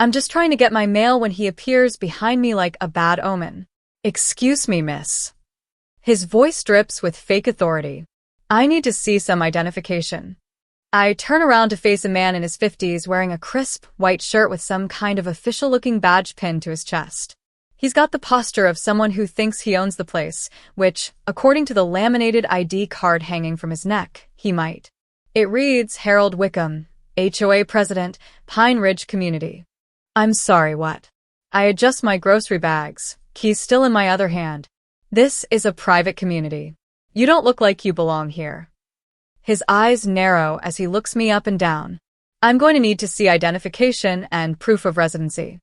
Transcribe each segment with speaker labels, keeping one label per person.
Speaker 1: I'm just trying to get my mail when he appears behind me like a bad omen. Excuse me, miss. His voice drips with fake authority. I need to see some identification. I turn around to face a man in his 50s wearing a crisp, white shirt with some kind of official-looking badge pinned to his chest. He's got the posture of someone who thinks he owns the place, which, according to the laminated ID card hanging from his neck, he might. It reads Harold Wickham, HOA President, Pine Ridge Community. I'm sorry, what? I adjust my grocery bags, keys still in my other hand. This is a private community. You don't look like you belong here. His eyes narrow as he looks me up and down. I'm going to need to see identification and proof of residency.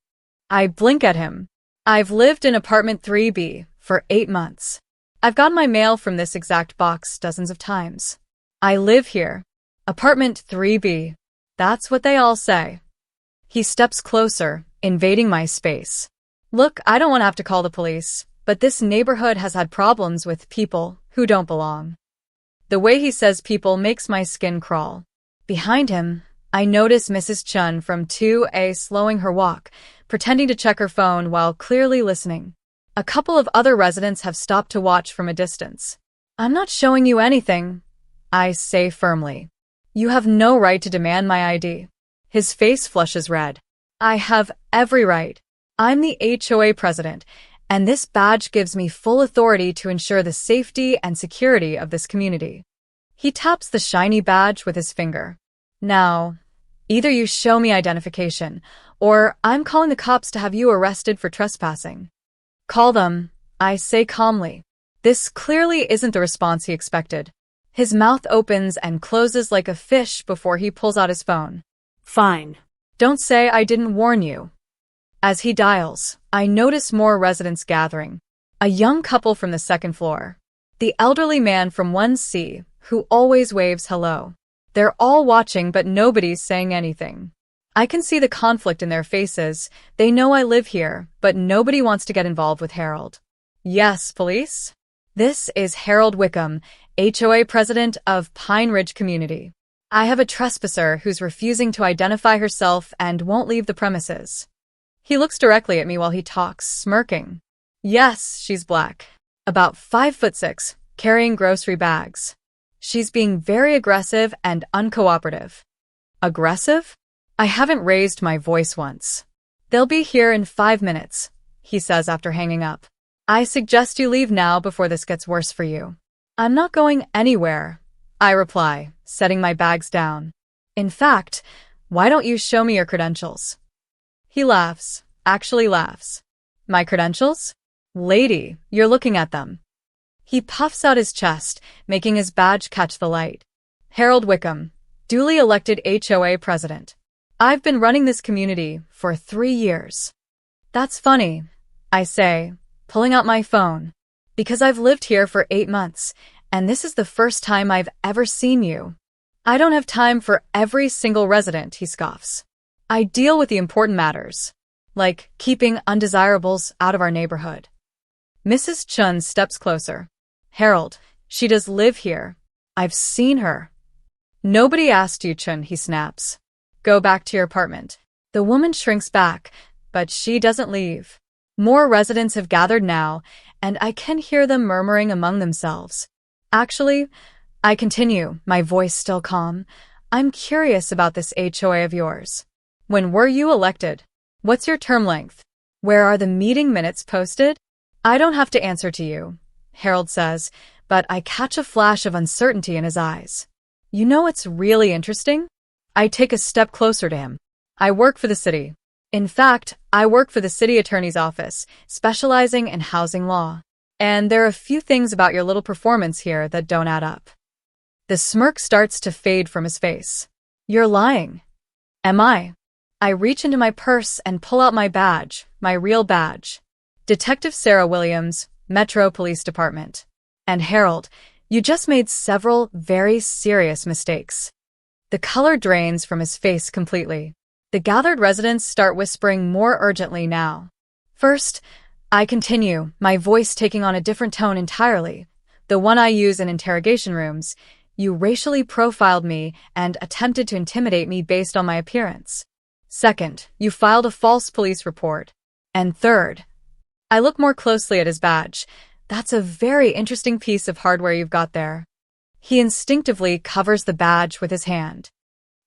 Speaker 1: I blink at him. I've lived in apartment 3B for 8 months. I've gotten my mail from this exact box dozens of times. I live here. Apartment 3B. That's what they all say. He steps closer, invading my space. Look, I don't want to have to call the police, but this neighborhood has had problems with people who don't belong. The way he says people makes my skin crawl. Behind him, I notice Mrs. Chun from 2A slowing her walk, pretending to check her phone while clearly listening. A couple of other residents have stopped to watch from a distance. I'm not showing you anything, I say firmly. You have no right to demand my ID. His face flushes red. I have every right. I'm the HOA president, and this badge gives me full authority to ensure the safety and security of this community. He taps the shiny badge with his finger. Now, either you show me identification, or I'm calling the cops to have you arrested for trespassing. Call them, I say calmly. This clearly isn't the response he expected. His mouth opens and closes like a fish before he pulls out his phone. Fine. Don't say I didn't warn you. As he dials, I notice more residents gathering. A young couple from the second floor. The elderly man from 1C, who always waves hello. They're all watching, but nobody's saying anything. I can see the conflict in their faces. They know I live here, but nobody wants to get involved with Harold. Yes, police? This is Harold Wickham, HOA president of Pine Ridge Community. I have a trespasser who's refusing to identify herself and won't leave the premises. He looks directly at me while he talks, smirking. Yes, she's black. About 5'6", carrying grocery bags. She's being very aggressive and uncooperative. Aggressive? I haven't raised my voice once. They'll be here in 5 minutes, he says after hanging up. I suggest you leave now before this gets worse for you. I'm not going anywhere, I reply, setting my bags down. In fact, why don't you show me your credentials? He laughs, actually laughs. My credentials? Lady, you're looking at them. He puffs out his chest, making his badge catch the light. Harold Wickham, duly elected HOA president. I've been running this community for 3 years. That's funny, I say, pulling out my phone, because I've lived here for 8 months, and this is the first time I've ever seen you. I don't have time for every single resident, he scoffs. I deal with the important matters, like keeping undesirables out of our neighborhood. Mrs. Chun steps closer. Harold, she does live here. I've seen her. Nobody asked you, Chun, he snaps. Go back to your apartment. The woman shrinks back, but she doesn't leave. More residents have gathered now, and I can hear them murmuring among themselves. Actually, I continue, my voice still calm. I'm curious about this HOA of yours. When were you elected? What's your term length? Where are the meeting minutes posted? I don't have to answer to you, Harold says, but I catch a flash of uncertainty in his eyes. You know what's really interesting? I take a step closer to him. I work for the city. In fact, I work for the city attorney's office, specializing in housing law. And there are a few things about your little performance here that don't add up. The smirk starts to fade from his face. You're lying. Am I? I reach into my purse and pull out my badge, my real badge. Detective Sarah Williams, Metro Police Department. And Harold, you just made several very serious mistakes. The color drains from his face completely. The gathered residents start whispering more urgently now. First, I continue, my voice taking on a different tone entirely, the one I use in interrogation rooms. You racially profiled me and attempted to intimidate me based on my appearance. Second, you filed a false police report. And third, I look more closely at his badge. That's a very interesting piece of hardware you've got there. He instinctively covers the badge with his hand.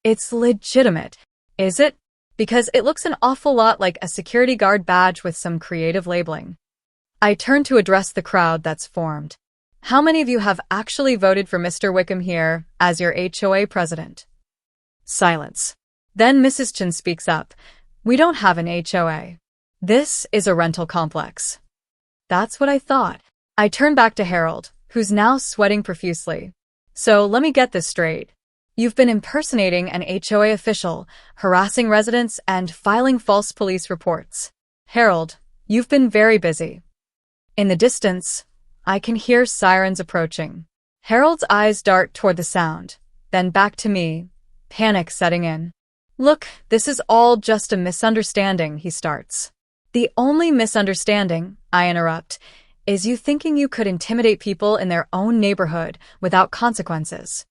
Speaker 1: It's legitimate, is it? Because it looks an awful lot like a security guard badge with some creative labeling. I turn to address the crowd that's formed. How many of you have actually voted for Mr. Wickham here as your HOA president? Silence. Then Mrs. Chen speaks up. We don't have an HOA. This is a rental complex. That's what I thought. I turn back to Harold, who's now sweating profusely. So let me get this straight. You've been impersonating an HOA official, harassing residents, and filing false police reports. Harold, you've been very busy. In the distance, I can hear sirens approaching. Harold's eyes dart toward the sound, then back to me, panic setting in. Look, this is all just a misunderstanding, he starts. The only misunderstanding, I interrupt, is you thinking you could intimidate people in their own neighborhood without consequences.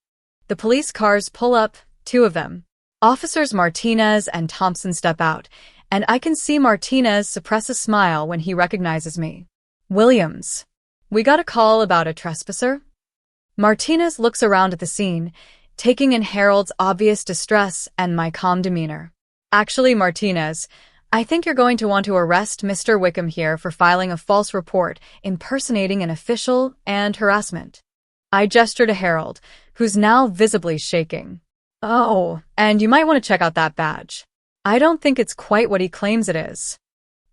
Speaker 1: The police cars pull up, 2 of them. Officers Martinez and Thompson step out, and I can see Martinez suppress a smile when he recognizes me. Williams, we got a call about a trespasser? Martinez looks around at the scene, taking in Harold's obvious distress and my calm demeanor. Actually, Martinez, I think you're going to want to arrest Mr. Wickham here for filing a false report, impersonating an official, and harassment. I gesture to Harold, who's now visibly shaking. Oh, and you might want to check out that badge. I don't think it's quite what he claims it is.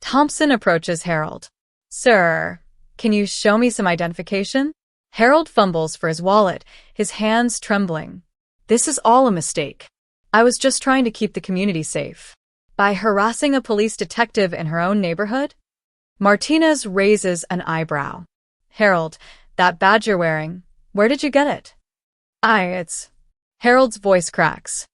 Speaker 1: Thompson approaches Harold. Sir, can you show me some identification? Harold fumbles for his wallet, his hands trembling. This is all a mistake. I was just trying to keep the community safe. By harassing a police detective in her own neighborhood? Martinez raises an eyebrow. Harold, that badge you're wearing, where did you get it? It's... Harold's voice cracks.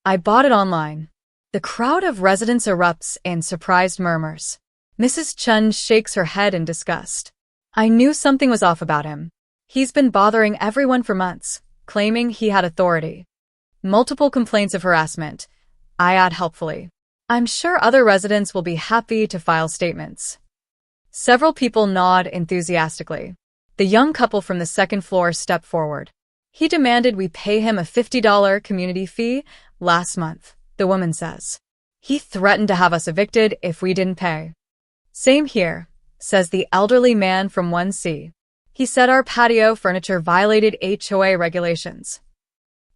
Speaker 1: I bought it online. The crowd of residents erupts in surprised murmurs. Mrs. Chen shakes her head in disgust. I knew something was off about him. He's been bothering everyone for months, claiming he had authority. Multiple complaints of harassment. I add helpfully. I'm sure other residents will be happy to file statements. Several people nod enthusiastically. The young couple from the second floor step forward. He demanded we pay him a $50 community fee last month, the woman says. He threatened to have us evicted if we didn't pay. Same here, says the elderly man from 1C. He said our patio furniture violated HOA regulations.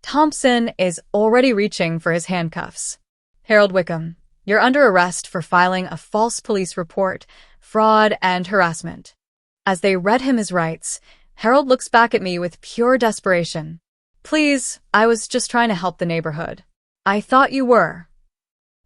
Speaker 1: Thompson is already reaching for his handcuffs. Harold Wickham, you're under arrest for filing a false police report, fraud, and harassment. As they read him his rights, Harold looks back at me with pure desperation. Please, I was just trying to help the neighborhood. I thought you were.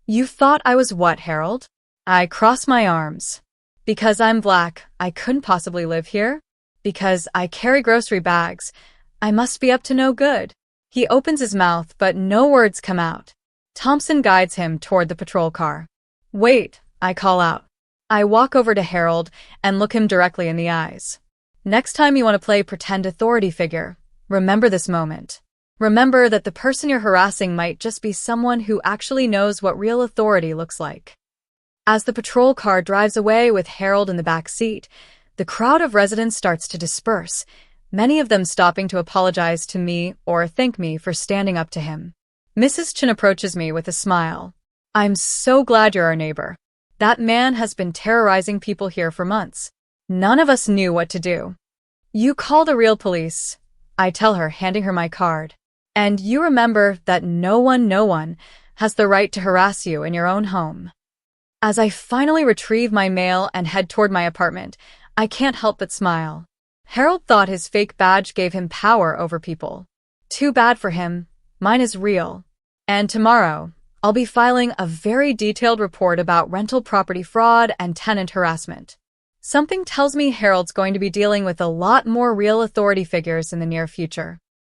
Speaker 1: You thought I was what, Harold? I cross my arms. Because I'm black, I couldn't possibly live here. Because I carry grocery bags, I must be up to no good. He opens his mouth, but no words come out. Thompson guides him toward the patrol car. Wait, I call out. I walk over to Harold and look him directly in the eyes. Next time you want to play pretend authority figure, remember this moment. Remember that the person you're harassing might just be someone who actually knows what real authority looks like. As the patrol car drives away with Harold in the back seat, the crowd of residents starts to disperse, many of them stopping to apologize to me or thank me for standing up to him. Mrs. Chen approaches me with a smile. I'm so glad you're our neighbor. That man has been terrorizing people here for months. None of us knew what to do. You call the real police, I tell her, handing her my card. And you remember that no one has the right to harass you in your own home. As I finally retrieve my mail and head toward my apartment, I can't help but smile. Harold thought his fake badge gave him power over people. Too bad for him. Mine is real. And tomorrow, I'll be filing a very detailed report about rental property fraud and tenant harassment. Something tells me Harold's going to be dealing with a lot more real authority figures in the near future.